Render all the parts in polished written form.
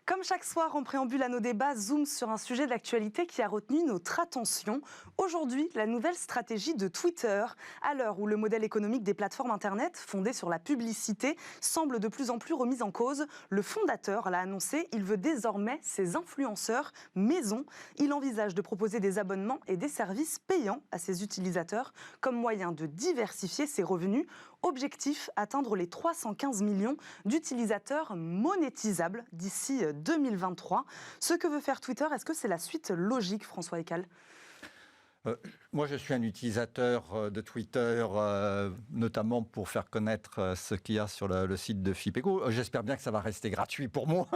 Comme chaque soir, en préambule à nos débats, zoom sur un sujet d'actualité qui a retenu notre attention. Aujourd'hui, la nouvelle stratégie de Twitter. À l'heure où le modèle économique des plateformes Internet, fondé sur la publicité, semble de plus en plus remis en cause, le fondateur l'a annoncé, il veut désormais ses influenceurs maison. Il envisage de proposer des abonnements et des services payants à ses utilisateurs comme moyen de diversifier ses revenus. Objectif, atteindre les 315 millions d'utilisateurs monétisables d'ici 2023. Ce que veut faire Twitter, est-ce que c'est la suite logique, François Ekal ? Moi, je suis un utilisateur de Twitter, notamment pour faire connaître ce qu'il y a sur le site de Fipeco. J'espère bien que ça va rester gratuit pour moi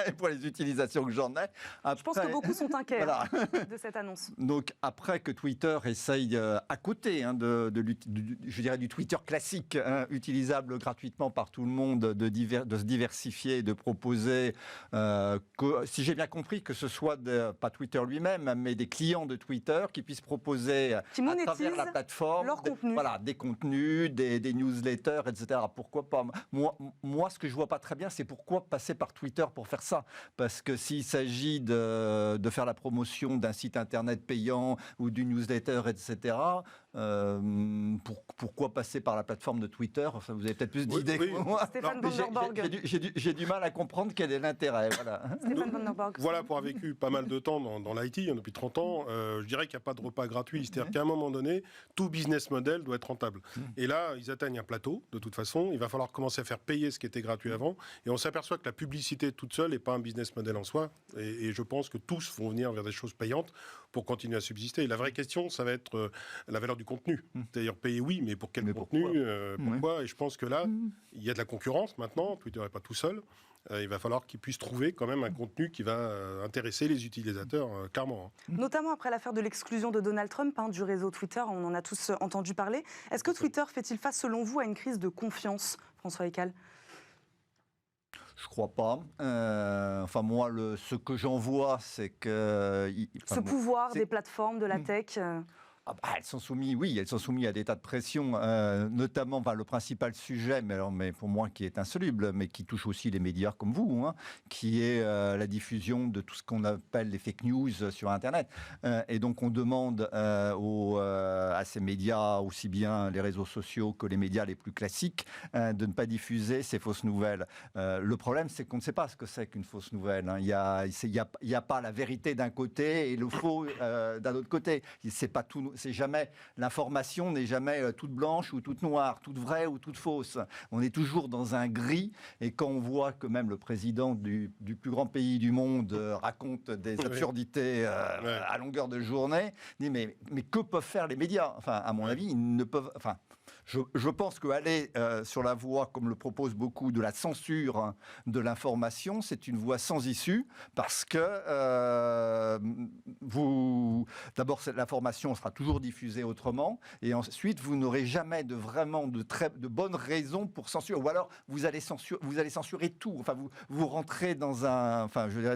et pour les utilisations que j'en ai. Après, je pense que beaucoup sont inquiets de cette annonce. Donc, après que Twitter essaye, à côté je dirais du Twitter classique, utilisable gratuitement par tout le monde, de se diversifier, de proposer, si j'ai bien compris, que ce soit pas Twitter lui-même, mais des clients de Twitter qui puissent proposer à travers la plateforme leur contenu. Des contenus, des newsletters, etc. Pourquoi pas ? Moi, ce que je vois pas très bien, c'est pourquoi passer par Twitter pour faire ça. Parce que s'il s'agit de faire la promotion d'un site internet payant ou d'une newsletter, etc., pourquoi passer par la plateforme de Twitter ? Enfin, vous avez peut-être plus d'idées que moi. Stéphane Vandenborg. J'ai du mal à comprendre quel est l'intérêt. Voilà. Stéphane Vandenborg. Voilà, pour avoir vécu pas mal de temps dans l'IT, depuis 30 ans, je dirais qu'il n'y a pas de repas gratuit. C'est-à-dire qu'à un moment donné, tout business model doit être rentable. Et là, ils atteignent un plateau, de toute façon. Il va falloir commencer à faire payer ce qui était gratuit avant. Et on s'aperçoit que la publicité toute seule n'est pas un business model en soi. Et je pense que tous vont venir vers des choses payantes pour continuer à subsister. Et la vraie question, ça va être la valeur du contenu. C'est-à-dire payer, oui, mais pour quel contenu, pourquoi Et je pense que là, il y a de la concurrence maintenant. Twitter n'est pas tout seul. Il va falloir qu'ils puissent trouver quand même un contenu qui va intéresser les utilisateurs, clairement. Notamment après l'affaire de l'exclusion de Donald Trump du réseau Twitter, on en a tous entendu parler. Est-ce que Twitter fait-il face, selon vous, à une crise de confiance, François Ekal ? Je crois pas. Moi, ce que j'en vois, c'est que... Ce pouvoir des plateformes, de la tech... elles sont soumises à des tas de pressions, notamment le principal sujet, mais pour moi qui est insoluble, mais qui touche aussi les médias comme vous, qui est la diffusion de tout ce qu'on appelle les fake news sur Internet. Et donc on demande à ces médias, aussi bien les réseaux sociaux que les médias les plus classiques, de ne pas diffuser ces fausses nouvelles. Le problème, c'est qu'on ne sait pas ce que c'est qu'une fausse nouvelle. Il y a pas la vérité d'un côté et le faux d'un autre côté. C'est pas tout. L'information n'est jamais toute blanche ou toute noire, toute vraie ou toute fausse. On est toujours dans un gris, et quand on voit que même le président du plus grand pays du monde raconte des absurdités à longueur de journée, dit mais que peuvent faire les médias ? Enfin, à mon avis, ils ne peuvent... Enfin, je pense qu'aller sur la voie, comme le proposent beaucoup, de la censure de l'information, c'est une voie sans issue, parce que d'abord, l'information sera toujours diffusée autrement, et ensuite, vous n'aurez jamais de bonnes raisons pour censurer, ou alors vous allez censurer tout. Enfin, vous rentrez dans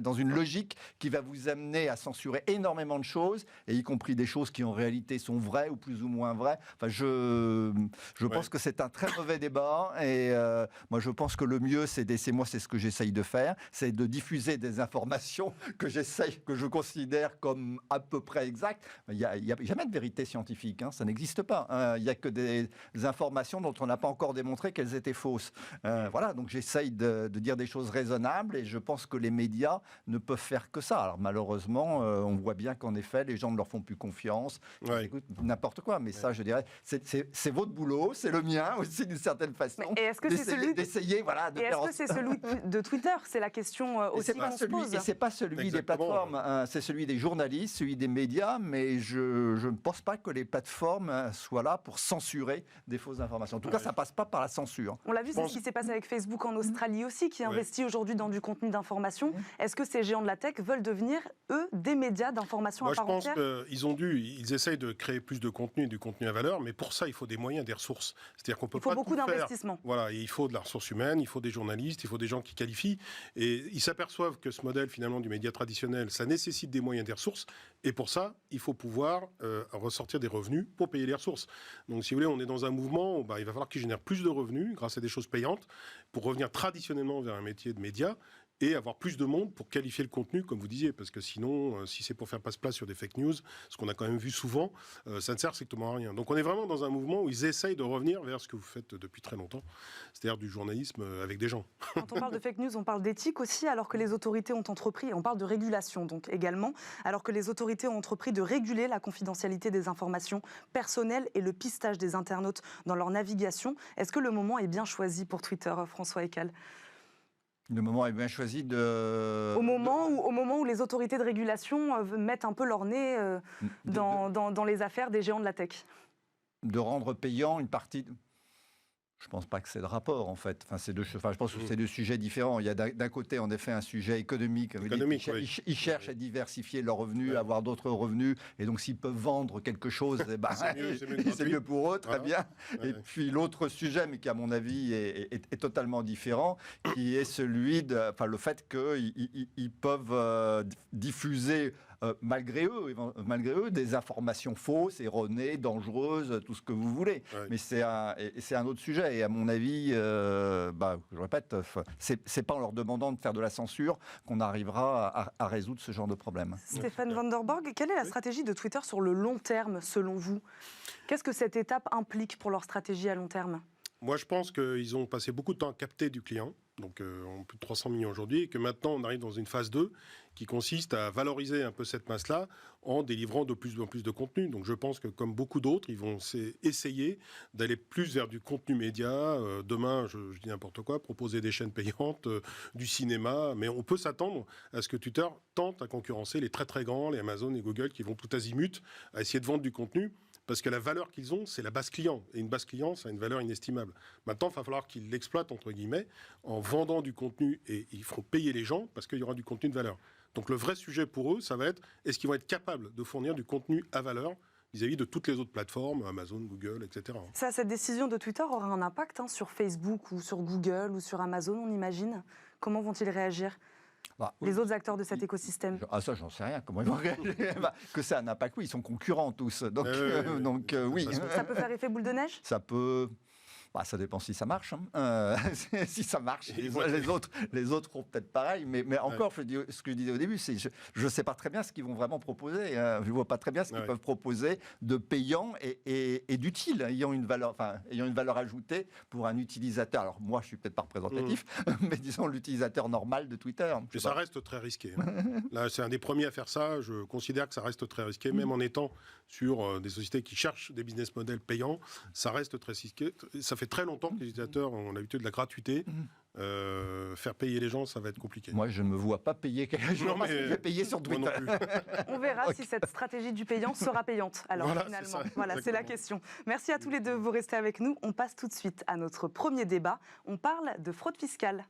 dans une logique qui va vous amener à censurer énormément de choses, et y compris des choses qui en réalité sont vraies ou plus ou moins vraies. Enfin, je pense que c'est un très mauvais débat, et moi je pense que le mieux, c'est ce que j'essaye de faire, c'est de diffuser des informations que je considère comme à peu près exactes. Il n'y a jamais de vérité scientifique, ça n'existe pas. Il n'y a que des informations dont on n'a pas encore démontré qu'elles étaient fausses. Voilà, donc j'essaye de dire des choses raisonnables, et je pense que les médias ne peuvent faire que ça. Alors malheureusement, on voit bien qu'en effet, les gens ne leur font plus confiance, ils écoutent n'importe quoi, mais ça, je dirais, c'est votre boulot, c'est le mien aussi d'une certaine façon. Et est-ce que c'est celui de Twitter ? C'est la question aussi qu'on se pose. Et c'est pas celui des plateformes, c'est celui des journalistes, celui des médias, mais je ne pense pas que les plateformes soient là pour censurer des fausses informations. En tout cas, ça passe pas par la censure. On l'a vu, c'est ce qui s'est passé avec Facebook en Australie aussi, qui investit aujourd'hui dans du contenu d'information. Est-ce que ces géants de la tech veulent devenir, eux, des médias d'information à part entière ? Je pense qu'ils essayent de créer plus de contenu, du contenu à valeur, mais pour ça, il faut des moyens, des ressources. C'est-à-dire qu'on peut pas tout faire. Il faut beaucoup d'investissement. Voilà, et il faut de la ressource humaine, il faut des journalistes, il faut des gens qui qualifient. Et ils s'aperçoivent que ce modèle, finalement, du média traditionnel, ça nécessite des moyens, des ressources. Et pour ça, il faut pouvoir ressortir des revenus pour payer les ressources. Donc, si vous voulez, on est dans un mouvement où il va falloir qu'ils génèrent plus de revenus grâce à des choses payantes pour revenir traditionnellement vers un métier de média. et avoir plus de monde pour qualifier le contenu, comme vous disiez, parce que sinon, si c'est pour faire passe-place sur des fake news, ce qu'on a quand même vu souvent, ça ne sert strictement à rien. Donc on est vraiment dans un mouvement où ils essayent de revenir vers ce que vous faites depuis très longtemps, c'est-à-dire du journalisme avec des gens. Quand on parle de fake news, on parle d'éthique aussi, alors que les autorités ont entrepris, on parle de régulation donc également, alors que les autorités ont entrepris de réguler la confidentialité des informations personnelles et le pistage des internautes dans leur navigation. Est-ce que le moment est bien choisi pour Twitter, François Ekal ? Le moment est bien choisi de... Au moment où les autorités de régulation mettent un peu leur nez dans les affaires des géants de la tech. De rendre payant une partie... Je ne pense pas que c'est le rapport, en fait. Je pense que c'est deux sujets différents. Il y a d'un côté, en effet, un sujet économique. Ils cherchent à diversifier leurs revenus, à avoir d'autres revenus. Et donc, s'ils peuvent vendre quelque chose, c'est mieux pour eux, très bien. Et puis, l'autre sujet, mais qui, à mon avis, est totalement différent, qui est celui de... le fait qu'ils peuvent diffuser... malgré eux, des informations fausses, erronées, dangereuses, tout ce que vous voulez. Ouais. Mais c'est un autre sujet. Et à mon avis, je répète, c'est pas en leur demandant de faire de la censure qu'on arrivera à résoudre ce genre de problème. Stéphane Van der Borg, quelle est la stratégie de Twitter sur le long terme, selon vous ? Qu'est-ce que cette étape implique pour leur stratégie à long terme ? Moi, je pense qu'ils ont passé beaucoup de temps à capter du client, donc en plus de 300 millions aujourd'hui, et que maintenant, on arrive dans une phase 2 qui consiste à valoriser un peu cette masse-là en délivrant de plus en plus de contenu. Donc je pense que, comme beaucoup d'autres, ils vont essayer d'aller plus vers du contenu média. Demain, je dis n'importe quoi, proposer des chaînes payantes, du cinéma, mais on peut s'attendre à ce que Twitter tente à concurrencer les très très grands, les Amazon et Google, qui vont tout azimut à essayer de vendre du contenu. Parce que la valeur qu'ils ont, c'est la base client. Et une base client, ça a une valeur inestimable. Maintenant, il va falloir qu'ils l'exploitent, entre guillemets, en vendant du contenu. Et ils feront payer les gens parce qu'il y aura du contenu de valeur. Donc le vrai sujet pour eux, ça va être, est-ce qu'ils vont être capables de fournir du contenu à valeur vis-à-vis de toutes les autres plateformes, Amazon, Google, etc. Cette décision de Twitter aura un impact sur Facebook ou sur Google ou sur Amazon, on imagine. Comment vont-ils réagir ? Les autres acteurs de cet écosystème. Ça, j'en sais rien. Comment ils vont réagir ? Que ça a un impact, oui, ils sont concurrents tous. Donc, oui. Ça peut faire effet boule de neige ? Ça peut... ça dépend si ça marche. Si ça marche, les autres feront peut-être pareil. Mais encore, ce que je disais au début, c'est je ne sais pas très bien ce qu'ils vont vraiment proposer. Je ne vois pas très bien ce qu'ils peuvent proposer de payant et d'utile, ayant une valeur ajoutée pour un utilisateur. Alors moi, je ne suis peut-être pas représentatif, mais disons l'utilisateur normal de Twitter. Et ça reste très risqué. Là, c'est un des premiers à faire ça. Je considère que ça reste très risqué, même en étant sur des sociétés qui cherchent des business models payants. Ça reste très risqué. Ça fait très longtemps que les utilisateurs ont l'habitude de la gratuité. Faire payer les gens, ça va être compliqué. Moi, je ne me vois pas payer quelque chose. Je vais payer sur Twitter. On verra si cette stratégie du payant sera payante. Alors finalement, c'est la question. Merci à tous les deux. Vous restez avec nous. On passe tout de suite à notre premier débat. On parle de fraude fiscale.